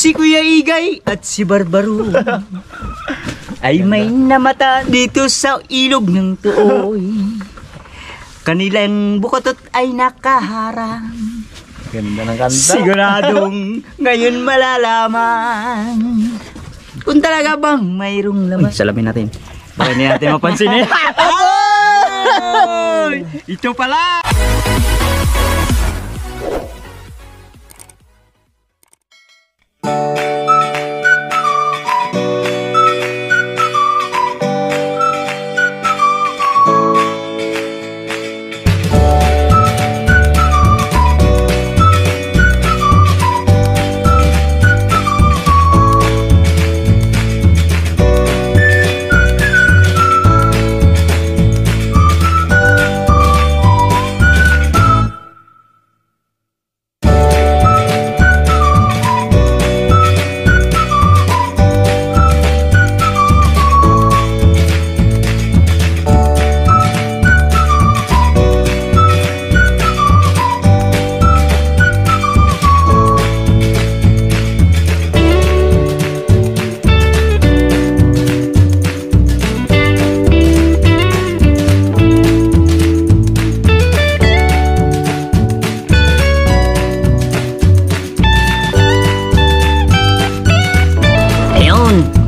Si Kuya Igay at si Barbaro ay may namata dito sa ilog ng Tuoy. Kanilang bukatot ay nakaharang. Ganda ng kanta. Siguradong ngayon malalaman kung talaga bang mayroong laman. Uy, salamin natin. Baka hindi natin mapansin eh. Ito pala!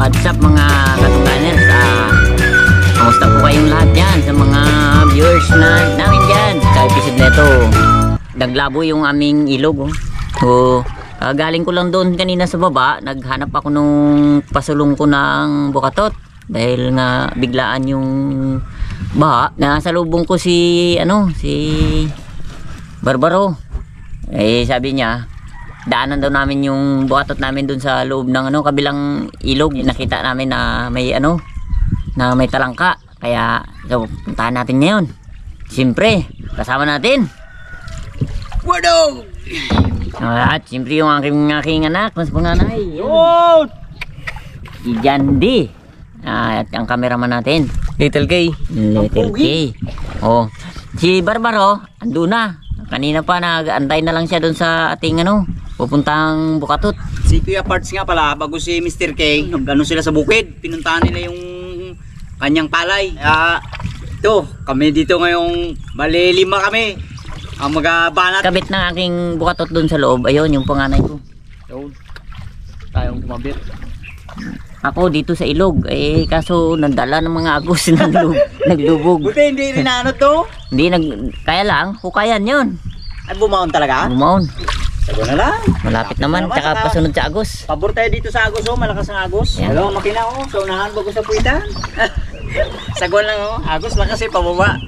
What's up mga katungganers? Kamusta po kayong lahat dyan sa mga viewers namin dyan sa episode na ito? Naglabo yung aming ilog galing ko lang doon kanina sa baba. Naghanap ako nung pasulong ko ng bukatot dahil nga biglaan yung baha. Nasalubong ko si Barbaro. Sabi niya daanan daw namin yung bukatot namin dun sa loob ng kabilang ilog. Nakita namin na may na may talangka. Kaya so, puntahan natin ngayon. Siyempre, kasama natin Wadong! at siyempre yung aking anak, mas panganay. Si Jandy. At ang cameraman natin, Little K. Little K. Si Barbaro, andun na. Kanina pa nag-antay na lang siya dun sa ating pupuntang bukatot. Si Kuya Parts nga pala, bago si Mr. K, nag-ano sila sa bukid. Pinuntahan nila yung kanyang palay. Ito, kami dito ngayong malilima kami. Ang magabanat. Kabit ng aking bukatot dun sa loob. Ayun, yung panganay ko. Yun. Tayong kumabit. Ako dito sa ilog. Kaso nagdala ng mga agos naglubog. Buti hindi rin to? Hindi, kaya lang, hukayan yun. Ay, bumaon talaga? Bumaon. Sago na lang. Malapit naman, tsaka pasunod sa agos. Pabor tayo dito sa agos, malakas ang agos. Yan. Dalawang makina, sa unahan bago sa puwitan. Sagon lang, agos lang kasi pababa.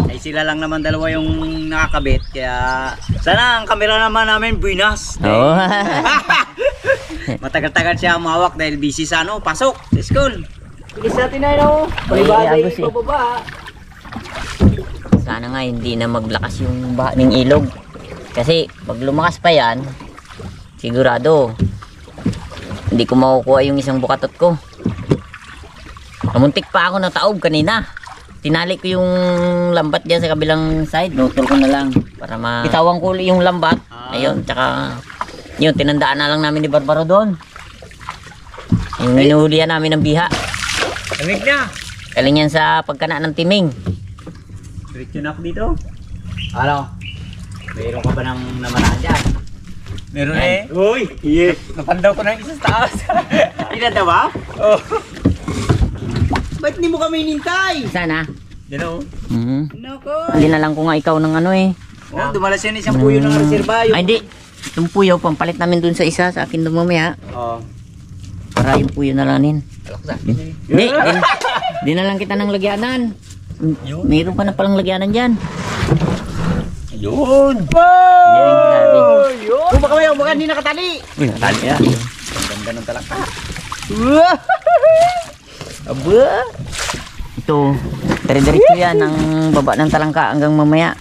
Ay sila lang naman dalawa yung nakakabit, kaya sana ang kamera naman namin buinas. Oo. Matagal-tagal siya mawak dahil busy sa pasok sa school. Bilis natin na Agos eh. pababa. Sana nga hindi na maglakas yung baha ng ilog. Kasi pag lumakas pa yan, sigurado hindi ko makukuha yung isang bukatot ko. Namuntik pa ako na taob kanina. Tinali ko yung lambat dyan sa kabilang side. Nutol ko na lang para bitawang ko yung lambat. Ayun, tsaka yun, tinandaan na lang namin ni Barbaro doon. Yung hinuhulihan namin ng biha. Lamig na. Galing yan sa pagkana ng timing. Diretso na ako dito. Mayroon ka ba ng namaraan dyan? Meron Yan. Uy! Yes! Napandaw ko ng isa sa taas. Pinanda ba? Oo. Ba't hindi mo kami hinintay? Sana. Yan o. Nako. Hindi na lang ko nga ikaw ng Dumalas yan isang puyo ng reserva. Ay hindi. Itong puyo, pampalit namin dun sa isa. Sa akin doon mamaya. Oo. Para yung puyo na lanin. Hindi. Di na lang kita ng lagyanan. Mayroon pa na palang lagyanan dyan. Yun! Yun! Baka hindi nakatali! Uy, nakatali yan. Ganda ng talangka. Aba! Ito, dire-diretso yan ang baba ng talangka hanggang mamaya.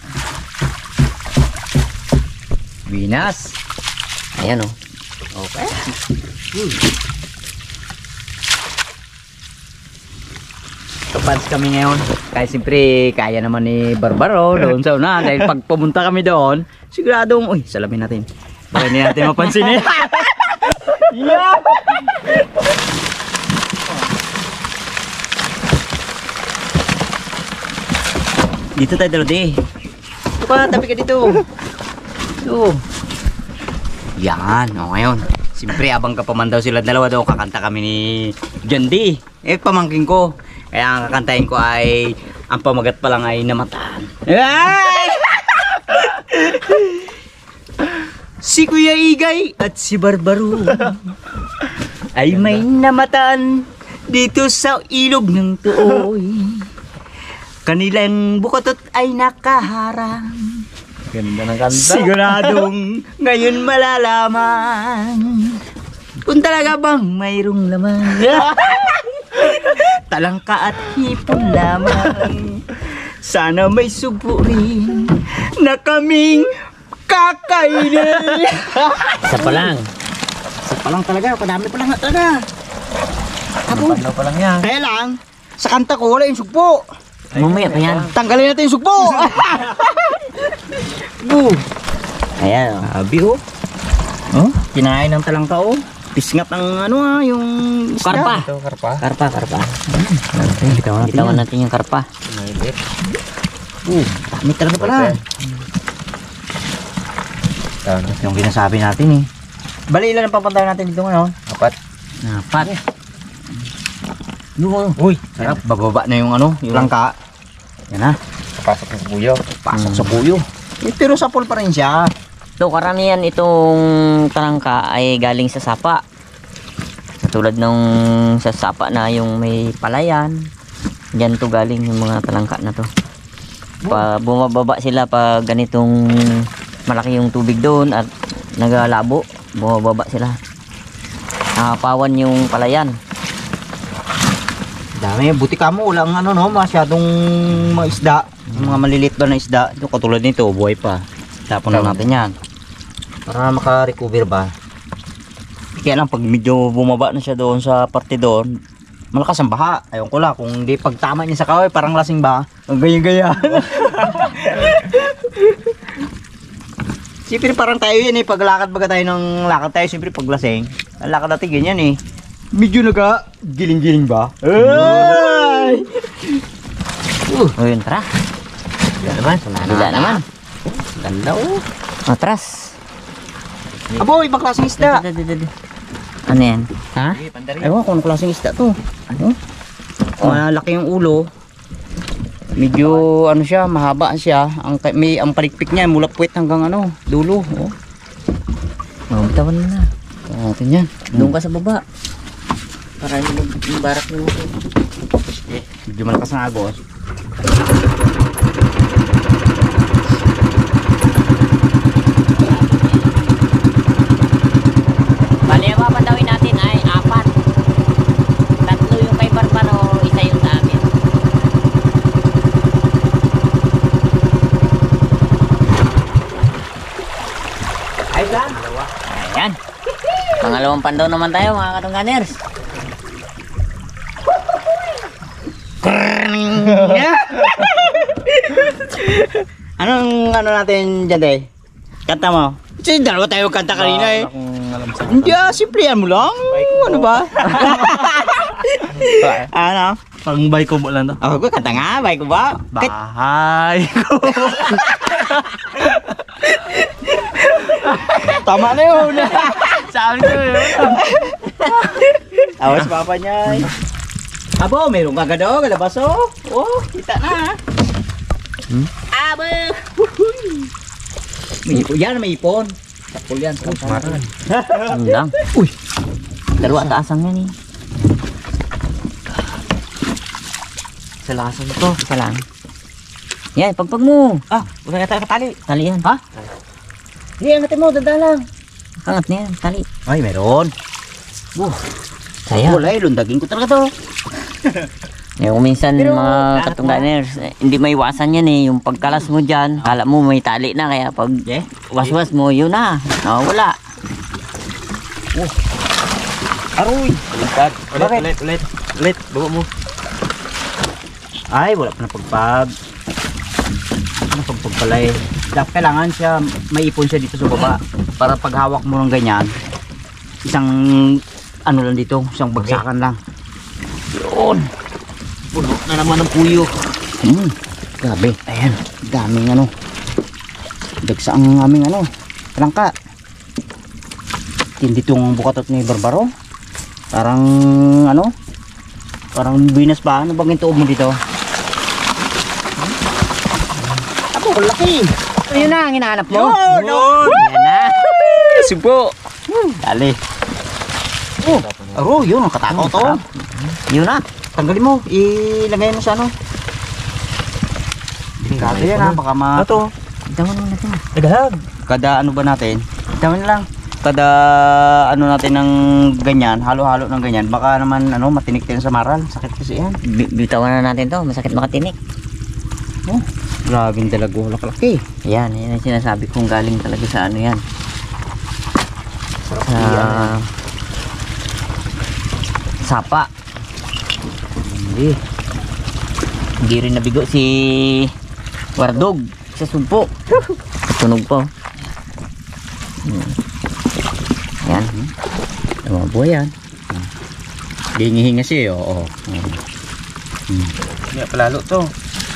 Binas! Ayan o. Okay. Kapads kami ngayon. Kaya siyempre kaya naman ni Barbaro doon sa una. Dahil pag pumunta kami doon, siguradong, uy, salamin natin. Baka hindi natin mapansin eh. Yeah! Dito tayo, Dorothy. Ito ka, tabi ka dito. Ito. Yan, o ngayon. Siyempre, abang ka pa man daw sila dalawa daw, kakanta kami ni John D. Pamangking ko. Kaya ang kakantahin ko ay, ang pamagat pa lang ay namataan. Ay! Si Kuya Igay at si Barbaro ay may namataan dito sa ilog ng Tuoy. Kanilang bukatot ay nakaharang. Ganda ng kanta. Siguradong ngayon malalaman kung talaga bang mayroong laman. Talangka at hipon lamang. Sana may subo rin na kaming kakainin. Isa pa lang. Isa pa lang talaga, kadami pa lang talaga. Ako, Ano pa lang yan. kaya lang, sa kanta ko wala yung sugpo. Mamaya pa yan. Tanggalin natin yung sugpo. Ayan o. Sabi oh. Oh, kinain ng talangka oh. Pisngat ng ano yung isda. Karpa. Ito, karpa. Karpa. Bitawan natin Bitawan yan. natin yung karpa. Mailit. Dami talaga pala. Yung ginasabi natin eh. Bali ilan ang papuntahan natin dito ngayon? 4. Napat. Uy, sarap. Bababa na yung ano, yung langka. Yan na. Pasok ng buyo. Pasok sa puyo. Pero sa pool pa rin siya. So karamihan itong talangka ay galing sa sapa. Katulad nung sa sapa na yung may palayan. Diyan to galing yung mga talangka na to. Bumababa sila pag ganitong malaki yung tubig doon at nagalabo. Bumababa sila. Nakapawan yung palayan. Dami, buti ka mo. Walang ano no, masyadong mga isda. Mga maliliit ba na isda. Ito katulad nito, buhay pa. Tapon na natin yan. Para maka-recover ba. Kaya lang pag medyo bumaba na siya doon sa parte doon, malakas ang baha. Ayun ko lang, kung hindi pagtama niya sa kahoy, parang lasing ba? Ang gaya-gaya. Siyempre parang tayo yan eh, paglakad baga tayo ng lakad tayo, siyempre paglasing. Ang lakad natin ganyan eh. Medyo giling-giling ba? Ay! O yun, tara. Ganda naman. Bila naman. Ganda oh. Atras. Abo, ibang klaseng isda. Ano yan? Ha? Ewan ko, anong klaseng isda to. Ano? Malaki yung ulo. Medyo ano siya, mahaba siya. Ang palikpik niya mula puwet hanggang ano, dulo. Oh. Bitawan mo na. Ito natin yan. Doon ka sa baba. Para hindi yung barak mo. Medyo malakas ang agos. Bali, ang papatawin natin ay 4. 3 yung kay Barbaro, 1 yung sa amin. Ay, Dan. Ayan. Pangalawang pandaw naman tayo mga katungganers. Anong ano natin dyan, Day? Kanta mo? Kasi dalawa tayo kanta kanina eh. Hindi simple yan mo lang. Ano ba? Ano? Pang bay ko mo lang to. Ako kanta nga, bay ko ba? Bahay ko. Tama na yun. Saan ko yun? Awas papa niya. Abo, meron ka gado, galabaso. Oh, kita na. Abo. May ipon yan, may ipon. Tapol yan. Maran. Ano lang. Uy. Dalawa taasang yan eh. Sa lakas ito. Isa lang. Yan, pagpag mo. Ah, wala tayo katali. Tali yan. Ha? Hindi, angatin mo, dadalang. Kangat na yan, tali. Ay, meron. Saya. Wala eh, lundagin ko talaga to. Yung minsan Pero, mga katungganers, hindi may iwasan yan eh. Yung pagkalas mo dyan, kala mo may tali na. Kaya pag Yeah. waswas mo, yun na. Nawawala. Aroy. Ulit, Bakit? ulit. Bawa mo. Ay, wala pa na pagpag. Ano pagpagpalay? Dapat kailangan siya, may ipon siya dito sa baba. Para pag hawak mo ng ganyan, isang ano lang dito, isang bagsakan lang. Yun. Puno na naman ng puyo. Grabe. Ayan, daming ano. Dagsa ang aming ano, talangka. Hindi itong bukatot ni Barbaro. Parang ano, parang binas ba? Ano bang ituob mo dito? Ako, laki. Ayun na ang hinahanap mo. Yan na. Subo. Dali. Oh, yun ang katakaw to. Yun na. Tanggalin mo. Ilagay mo sa ano. Delikado yan ha. Baka ma... Ito. Dawan mo natin. Nagahag. Kada ano ba natin? Dawan lang. Kada ano natin ng ganyan, halo-halo ng ganyan, baka naman ano matinik din sa maral. Sakit kasi yan. Bitawan na natin to, masakit makatinik. Oh, grabing dalago, laki. Yan, yan ang sinasabi kong galing talaga sa ano yan. Sa sapa. Hindi. Hindi rin nabigo si Wardog sa sumpo. Tunog pa. Yan. Mga buhay yan. Hingi-hinga siya, oo. Kaya palalo to.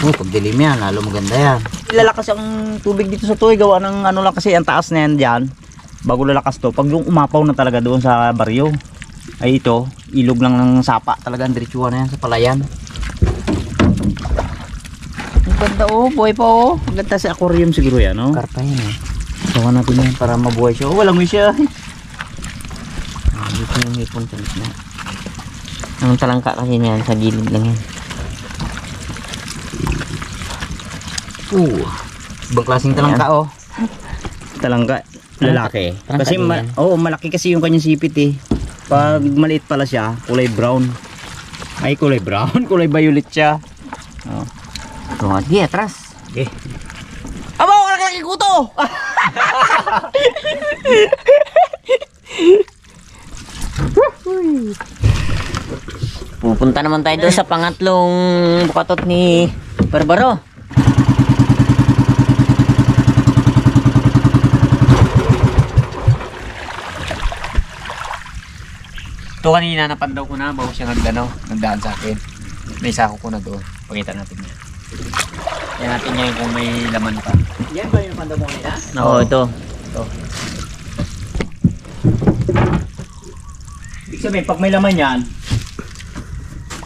Oh, pag dilim yan, lalo maganda yan. Lalakas ang tubig dito sa tuwi, gawa ng ano lang kasi ang taas na yan dyan. Bago lalakas to, pag yung umapaw na talaga doon sa baryo, ay ito, ilog lang ng sapa talaga, ang diretsuhan na yan sa palayan. Ang ganda oh, buhay pa oh. Ang ganda sa aquarium siguro yan, no? Karpa yan eh. Gawa natin yan para mabuhay siya. Oh, walang may siya. Dito yung hipon sa gitna. Ang talangka kasi niyan, sa gilid lang yan. Ibang klaseng talangka oh. Talangka, lalaki. Talangka Kasi din yan. malaki kasi yung kanyang sipit eh. Pag maliit pala siya, kulay brown. Ay, kulay brown, kulay violet siya. Oh. So, di atras. Okay. Aba, wala ka laki kuto! Pupunta naman tayo doon sa pangatlong bukatot ni Barbaro. Ito kanina napandaw ko na bago siya nagdaan sa akin. May sako ko na doon. Pakita natin niya. Yan natin niya kung may laman pa. Yan ba yung panda mo kanina? Oo, ito. Ibig sabihin, pag may laman yan,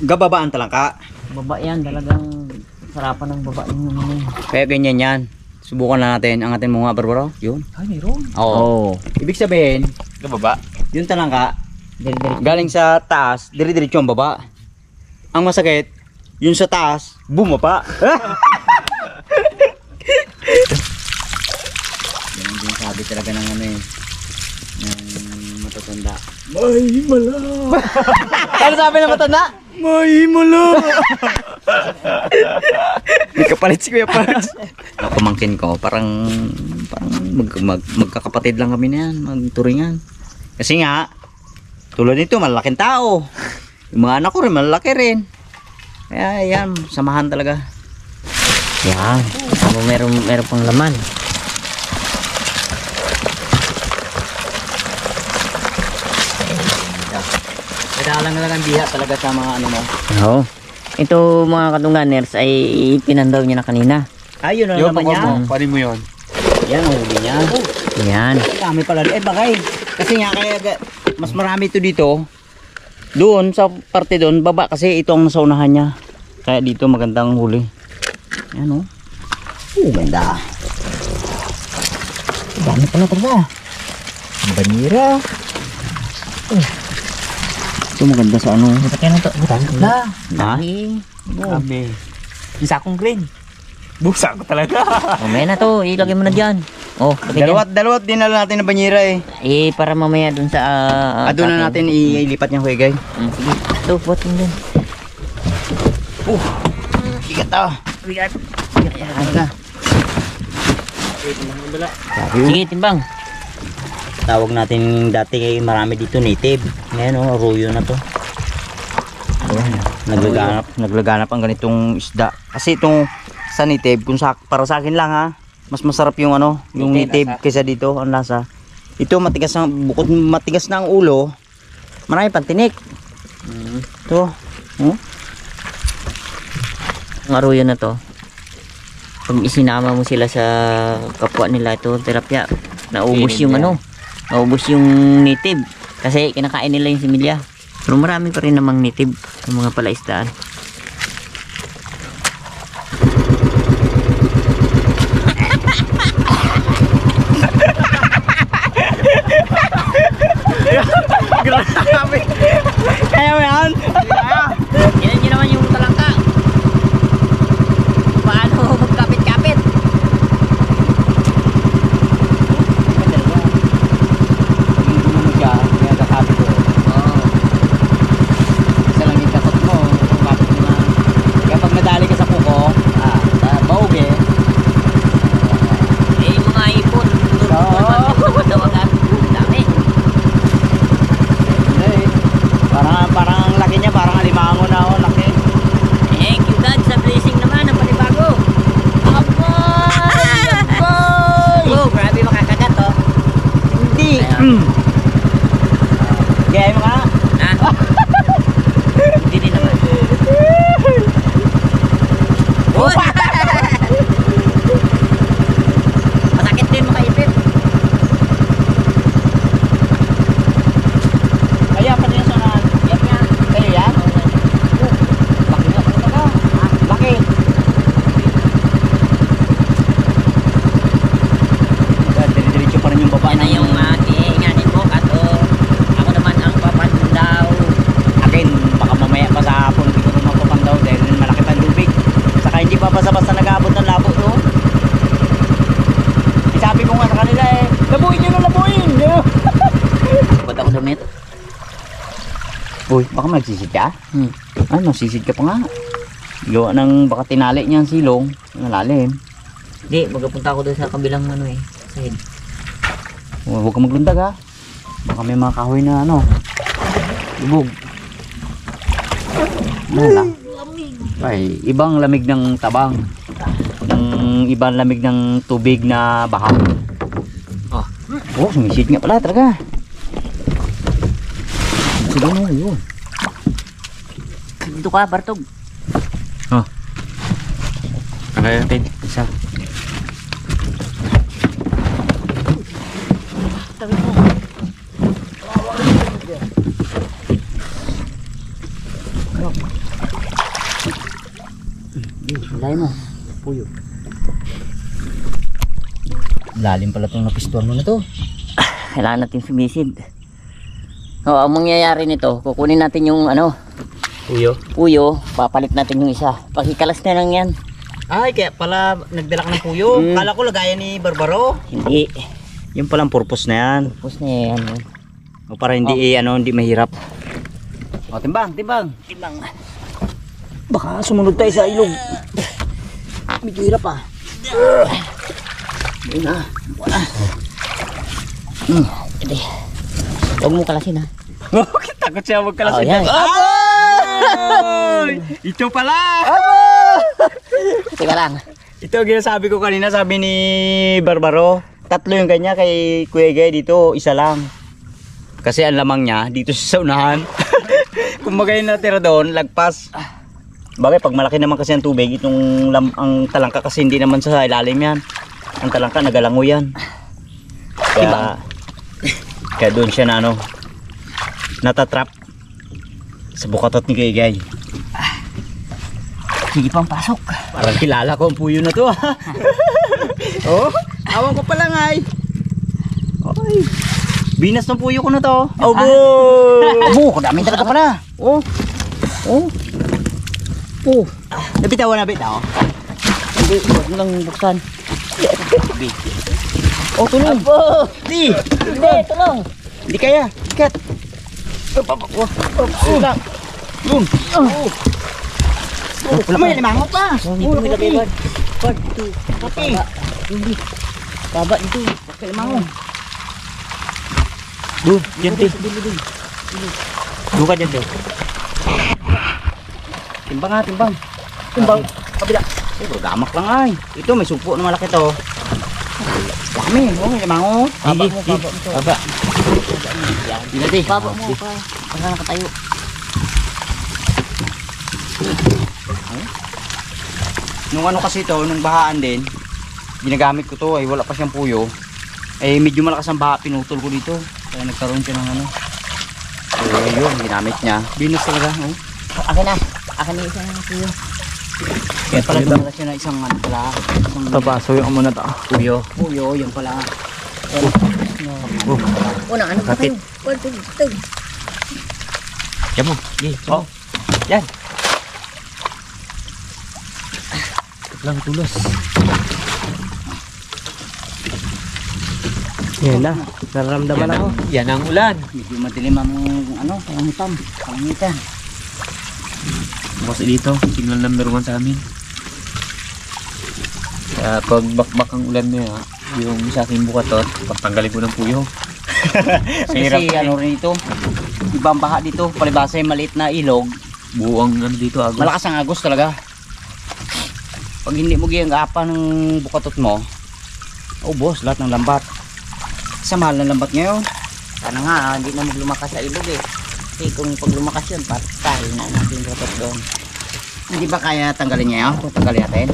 gababaan talangka. Baba yan, talagang sarapan ng baba yung ano. Kaya ganyan yan. Subukan na natin. Angatin mo nga, Barbaro. Yun. Ay, mayroon. Oo. Ibig sabihin, Gababa. yung talangka, Diri-diri. galing sa taas, dire-diretso ang baba. Ang masakit, yung sa taas, bumaba. Yan din sabi talaga ng ano eh, ng matatanda. May mala. Ano sabi ng matanda? May mala. May kapalit si Kuya Parts. Pamangkin ko, parang magkakapatid lang kami na yan, magturingan. Kasi nga, tulad nito, malaking tao. Yung mga anak ko rin, malaki rin. Kaya yan, samahan talaga. Yan. Ako meron pang laman. Kailangan lang ang biha talaga sa mga ano mo. Oo. Ito mga katunganers ay pinandaw niya na kanina. Ayun na Yung naman niya. paano mo yun? Yan ang huli niya. Yan. Kami pala. Eh bakay. Kasi nga kaya mas marami ito dito. Doon sa parte doon, baba kasi ito ang nasa unahan niya. Kaya dito magandang huli. Yan oh. Ganda. Dami pala talaga. Banira. Ito maganda sa ano. Kaya na ito. Ha? Dami. Grabe. Isa akong green. Busa ko talaga. Mamaya na to. Ilagay mo na dyan. Oh, lagay dyan. Dalawat dinala natin na banyera eh. Eh, para mamaya dun sa... Doon na natin ilipat niyang kuya. Sige. Ito, buhat mo dyan. Bigat ah. Bigat. Aga. Sige, timbang. Tawag natin dati kay marami dito native. Ngayon oh, arroyo na to. Ayan, naglaganap ang ganitong isda. Kasi itong sa native, kung para sa akin lang ha, mas masarap yung ano, yung Native, native kaysa dito, ang lasa. Ito matigas na, bukod matigas na ang ulo, marami pang tinik. Ito. Ang aruyo na to, pag isinama mo sila sa kapwa nila, ito tilapia, naubos yung naubos yung native kasi kinakain nila yung similya. Pero marami pa rin namang native yung mga palaisdaan. Grabe. Kaya mo yan? Yan nyo naman yung talangka. Paano magkapit-kapit? Isa lang yung takot mo. Kaya pag nadali ka sa kuko, baog eh. Eh, yung mga ipon. Tawagan. Dami. Parang ang laki niya, parang alimango na ako, laki. Thank you God sa blessing naman ng panibago. Aboy! Aboy! Oh, grabe makakagat oh. Hindi. Gaya mo ka? Ha? Hindi din naman. Oh! Masakit din makaipit. Kaya pa din sa yan yan. Kayo yan? Laki nga talaga. Laki. Dire-diretso pa rin yung baba Yan na yung iinganin mo at ako naman ang papandaw. akin. Baka mamaya pa sa hapon hindi ko rin mapapandaw dahil malaki pa ang tubig. Saka hindi pa basta-basta nag-aabot ng labo doon. Sabi ko nga sa kanila labuin nyo na labuin. Ba't ako damit? Uy, baka magsisid ka? Hmm. Ano, sisid ka pa nga. Gawa ng baka tinali niya ang silong. Malalim. Hindi, magpunta ako doon sa kabilang side. Huwag ka maglundag ha. Baka may mga kahoy na lubog. Lang. Ay, ibang lamig ng tabang. Ibang lamig ng tubig na bahaw. Sumisid nga pala talaga. Sige na yun. Dito ka, Bartog. Okay, natin. Isa. Lay mo. Puyo. Lalim pala itong napistuan mo na to. Kailangan natin sumisid. Ang mangyayari nito, kukunin natin yung puyo, papalit natin yung isa. Pakikalas na lang yan. Ay, kaya pala nagdala ka ng puyo. Kala ko lagayan ni Barbaro. Hindi. Yung palang purpose na yan. Tapos na yan. O para hindi hindi mahirap. O, timbang. Timbang. Baka sumunod tayo sa ilog. Medyo hirap Ayun na. Hindi. Huwag mo kalasin ha. Takot siya magkalasin. Oh, yan. Ito pala! Teka lang. Ito ang ginasabi ko kanina, sabi ni Barbaro. 3 yung kanya, kay Kuya Gay dito, 1 lang. Kasi ang lamang niya, dito sa unahan. Kung magay natira doon, lagpas. Bagay, pag malaki naman kasi ang tubig, ang talangka kasi hindi naman sa ilalim yan. Ang talangka, nagalango yan. Kaya doon siya na natatrap sa bukatot ni Kuya Gay. Sige pang pasok. Parang kilala ko ang puyo na to Oh, awan ko pala nga Oy, binas ng puyo ko na to. Abo, kadaming talaga pala. Nabitawan na bitaw. Hindi, huwag mo lang buksan. Tulong. Abo! Di. Hindi, tulong. Hindi kaya. Ikat. May limango pa. Dito may lagay ba? Bard, dito. Okay. Hindi. Baba dito. Okay, limango. Diyan, te. Duka dyan, te. Timbang ha, timbang. Timbang. Kabila. Gamak lang ay. Ito may supo na malaki to. Kami, may mango. Baba mo. Baba. Hindi natin. Baba mo pa. Para nakatayo. Nung ano kasi to, nung bahaan din, ginagamit ko to ay wala pa siyang puyo. Eh medyo malakas ang baha, pinutol ko dito. Kaya nagkaroon siya ng ano. Eh yun, ginamit niya. Binos talaga. Oh. Akin na. Akin na isang puyo. Kaya pala tumala siya na isang ano pala. Isang Tapaso yung muna to. puyo. Puyo, yun pala. Unang ano pa Kapit. tayo? Yan mo. Oh. Yan. Lang tulos. Yan na, nararamdaman ako. Yan ang ulan. Medyo madilim ang ano, pangitan. Pangitan. Bukas dito, signal number 1 sa amin. Kaya pag bakbak ang ulan niya, yung sa aking bukatot, pagtanggalin ko ng puyo. Kasi ano rin ito, ibang baha dito, palibasa yung maliit na ilog, Buong ano dito, agos. malakas ang agos talaga. Pag hindi mo giyang apa ng bukatot mo, ubos lahat ng lambat. Sa mahal ng lambat ngayon. Sana nga, hindi na maglumakas sa ilog eh. Kasi kung pag lumakas yun, patay na natin rotot doon. Hindi ba kaya tanggalin niya yun? Kung tanggalin natin.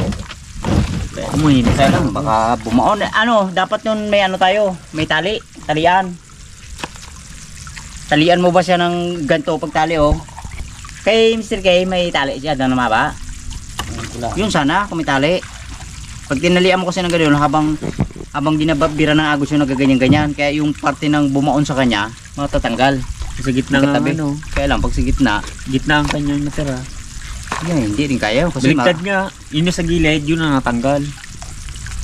Umuhin. Kaya lang, baka bumaon. Ano, dapat nun may ano tayo, may tali, talian. Talian mo ba siya ng ganito pagtali oh? Kay Mr. K, may tali siya, doon naman ba? Yun sana, kung may tali. Pag tinalian mo kasi ng ganyan, habang dinababira ng agos yung nagaganyan-ganyan, kaya yung parte ng bumaon sa kanya, matatanggal. Sa gitna ng Magkatabi. ano, Kaya lang, pag sa gitna, gitna ang kanyang natira. yan, hindi rin kaya. Kasi Baliktad nga, yun yung sa gilid, yun ang natanggal.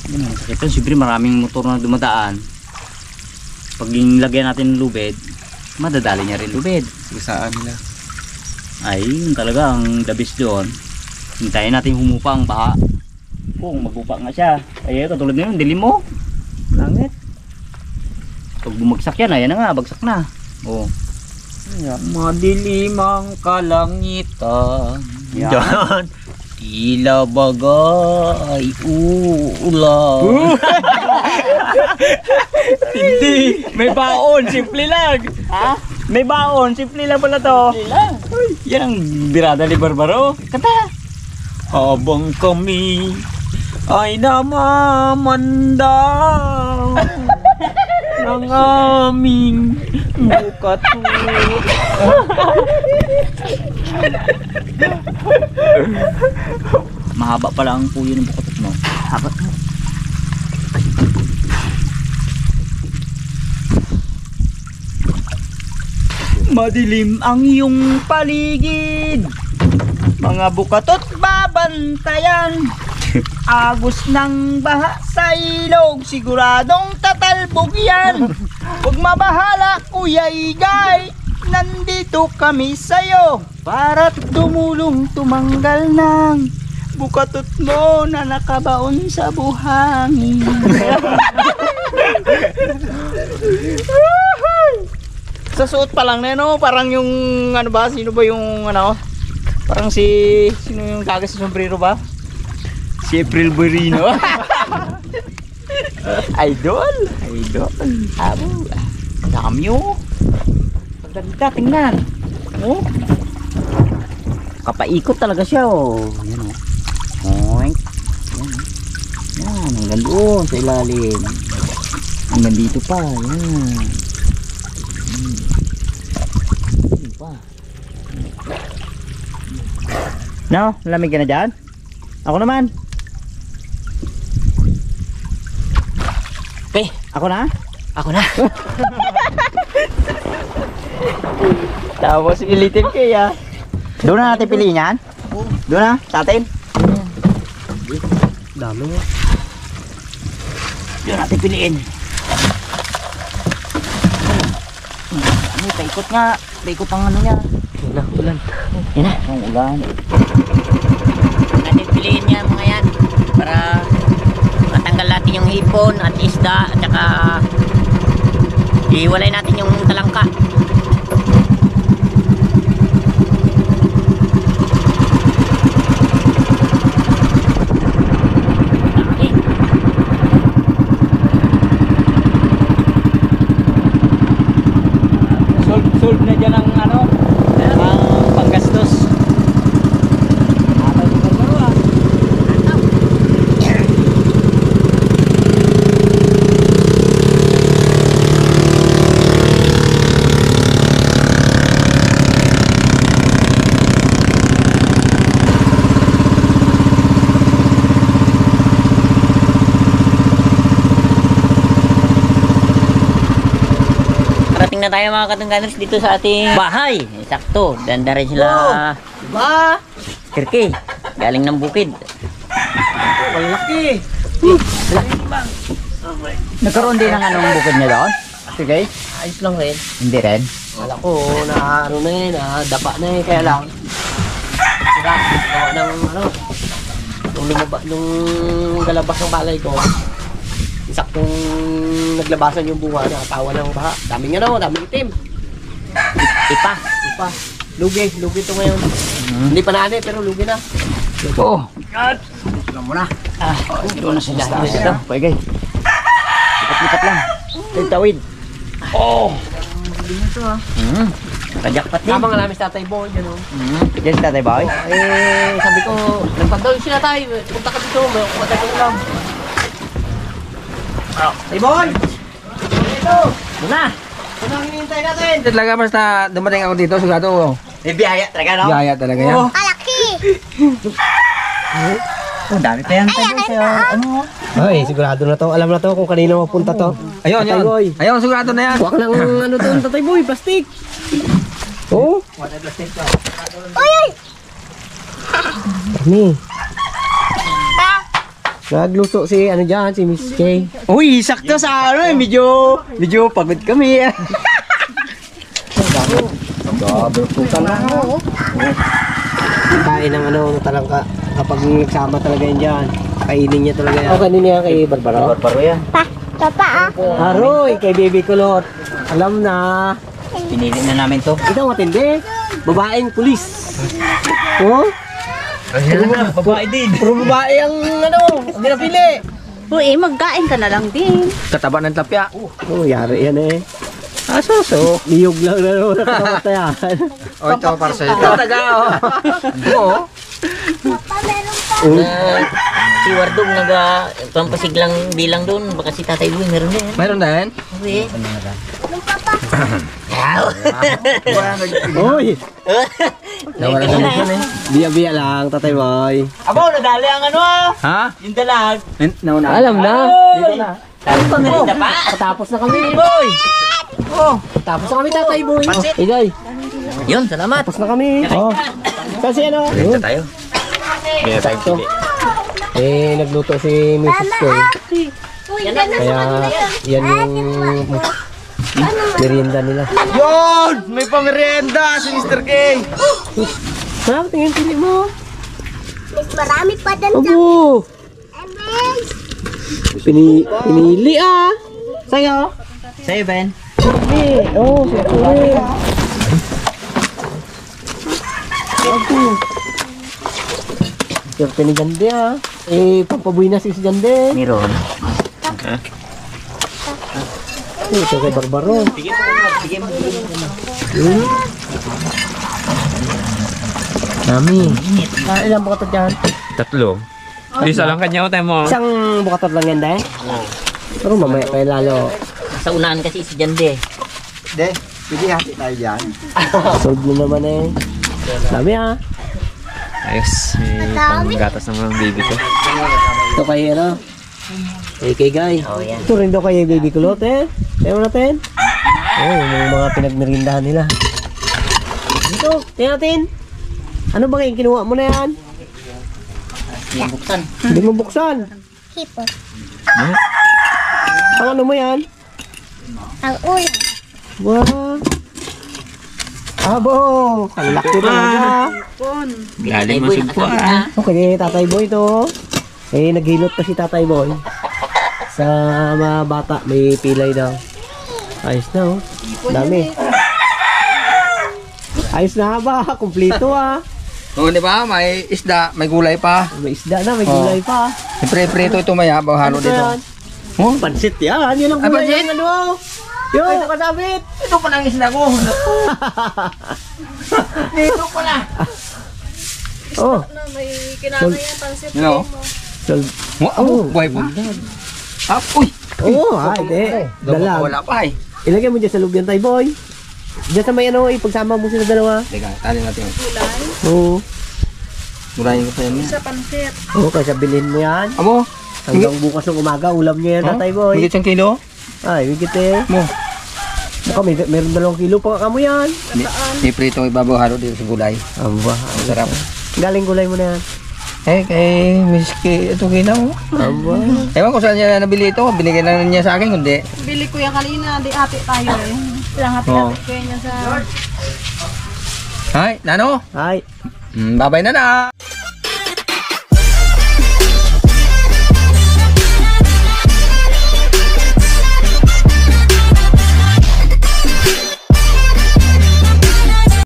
yun ang sakit. Siyempre maraming motor na dumadaan. Pag yung lagyan natin ng lubid, madadali niya rin lubid. Saan nila. Ay, yun talaga ang the best doon. Hintayin natin humupa ang baha. Kung magbupa nga siya. Ay, katulad na yun, dilim mo. Langit. Pag bumagsak yan, ayan na nga, bagsak na. Oh. Madilim ang kalangitan. Yan. Yan. Tila bagay ulan. Hindi, may baon, simple lang. Ha? May baon, simple lang pala to. Yan ang birada ni Barbaro. Kanta. Habang kami ay namamanda ng aming bukatot. Mahaba pala ang puyo ng bukatot mo. Haba. Madilim ang iyong paligid. Mga bukatot babantayan. Agos ng baha sa ilog, siguradong tatalbog yan. Huwag mabahala, Kuya Igay. Nandito kami sa'yo para tumulong tumanggal ng bukatot mo na nakabaon sa buhangin. Sa suot pa lang na no, parang yung ano ba, sino ba yung ano? Parang sino yung kagas sa sombrero ba? Si April Borino. Idol. Abo. Dami oh. Pagdagdag, tingnan. Oh. Kapaikot talaga siya oh. Yan oh. Oink. Yan. Yan, hanggang doon sa ilalim. Hanggang dito pa. Yan. Dito pa. No, lamig ka na dyan? Ako naman. Ako na? Ako na. Tapos ilitin kaya. Doon na natin piliin yan? Doon na, sa atin? Dami mo. Doon natin piliin. Ano, paikot nga. Paikot ang ano niya. Yan na, ulan. Yan na, ang ulan. Natin piliin niya mga yan para matanggal natin yung hipon at isda at saka iwalay natin yung talangka. na tayo mga katungganers dito sa ating bahay. Sakto, danda rin sila. Ba? Kirki, galing ng bukid. Malaki. Nagkaroon din ng anong bukid niya doon? Sige. Ayos lang rin. Hindi rin. Kala ko na ano na yun, dapa na yun. Kaya lang. Sira, gawa ng ano. Nung lumaba, nung galabas ng balay ko. Saktong naglabasan yung bunga na tawa ng baha. Daming ano, daming itim. Ipa. Ipa. Lugi to ngayon. Hindi pa naani pero lugi na. Oo. Alam mo na. Ito na sila. Ito. Pwede. Lipat-lipat lang. Tawid. Oh. Kajakpat din. Tama nga namin sa Tatay Boy, ano. Diyan si Tatay Boy. Sabi ko, nagpadaw sila tayo. Punta ka dito, may kumatay ko lang. Hey boy! Dito! Muna. Ano ang hinihintay natin? Talaga basta dumating ako dito, sigurado. Eh, biyaya talaga, no? Biyaya talaga yan. Oh, dami pa yan tayo sa ano. Ay, sigurado na to. Alam na to kung kanino mapunta to. Ayun, Tatay yun. Boy. Ayun, sigurado na yan. Huwag lang ano to, Tatay Boy, plastic. Oh? Ani. Nagluto si ano dyan, si Miss K. Uy, sakto sa ano eh. Medyo pagod kami. Kain ng ano, talangka. Kapag nagsama talaga yan dyan, kainin niya talaga yan. O, kanina yan kay Barbaro? Barbaro yan. Aroy, kay Baby Kulot. Alam na. Pinili na namin to. Ito matindi. Babaeng pulis. Oh? Babae din. Puro babae ang ano, ang pinapili. Uy, magkain ka na lang din. Kataba ng tapya. Oh, yari yan eh. So, niyog lang na naman nakakatayan. O, ito para sa'yo. Talaga, oh. Oo. Si Wardog pampasiglang bilang doon. Baka si Tatay Boy meron din. Mayroon na yan? Okay. Oy, Nawala na nito eh. biya-biya lang, Tatay Boy. Abo, nadali ang ano ah. Ha? Yung dalag. Nauna. Alam na. Dito na. Tayo pa merinda pa. Tapos na kami, boy. Oh, tapos na kami, Tatay Boy. Igay, Yun, salamat. tapos na kami. Oh. Kasi ano? Ito tayo. Kaya tayo Sakto. Nagluto si Mrs. K. Kaya, yan yung merienda nila. Yun! May pamerienda si Mr. K. Ha? Tingin pili mo. Mas marami pa dyan dyan. Abo! Pinili ah! Sa'yo? Sa'yo, Ben. Pinili. Oh, siyempre. Abo. Siyempre ni Jande ah. Pampabuhay na si Jande. Meron. Ito kay Barbaro. Bigyan mo. Nami. Ilang bukatot yan? Tatlo. Isa lang kanya tayo mo. Isang bukatot lang yan dahil? Pero mamaya pa lalo. Sa unahan kasi si Jande. De, sige hati tayo dyan. Sold mo naman eh. Dami ah. Ayos. May panggatas ng mga baby ko. Ito kay ano? Kay Guy. Oh, yan. Ito rin daw kay Baby Kulot eh. Tayo natin. Oh, yung mga pinagmerindahan nila. Dito, tingnan natin. Ano ba yung kinuha mo na yan? Yung buksan. Hindi mo buksan. Hipo. Ang ano mo yan? Ang ulo. Wow. Abo, ang laki talaga. Galing masugpo ah. Okay, Tatay Boy to. Naghilot pa si Tatay Boy. Sa mga bata, may pilay daw. Ayos na oh. Dami. Ayos na ba? Kumpleto ah. Oo, di ba? May isda, may gulay pa. May isda na, may gulay pa. Prito ito maya, halo Ano dito. yan? Oh, pansit yan. Yan ang Ay, gulay pansit? ng ano. Yo, kasabit. Ito pa lang isda ko. Dito pala. Oh, May kinamay yan, pansit. You know? sold. Oh, buhay pa. Ah, uy. Oh, hindi. Dalag. Wala pa eh. Ilagay mo dyan sa loob yan, Tay Boy. Diyan sa may ano, ipagsama mo sila dalawa. Teka, tali natin. Oo. Murahin ko pa yan. Sa pansit. Oo, kaya bilhin mo yan. Amo, Hanggang bukas ng umaga, ulam niya yan, Tatay Boy. Higit 1 kilo? Ay, wigit eh. Mo. Ako, meron 2 kilo pa kamo yan. May prito ibabaw halo dito sa gulay. Aba, Sarap. galing gulay mo na yan. Kay Miski, ito ginaw. Aba. Ewan ko saan niya nabili ito. Binigyan lang niya sa akin, kundi. Bili ko yan kanina, di ate tayo eh. Lang hati-hati ko yan sa... Hi, Nano. Ay. Babay na na.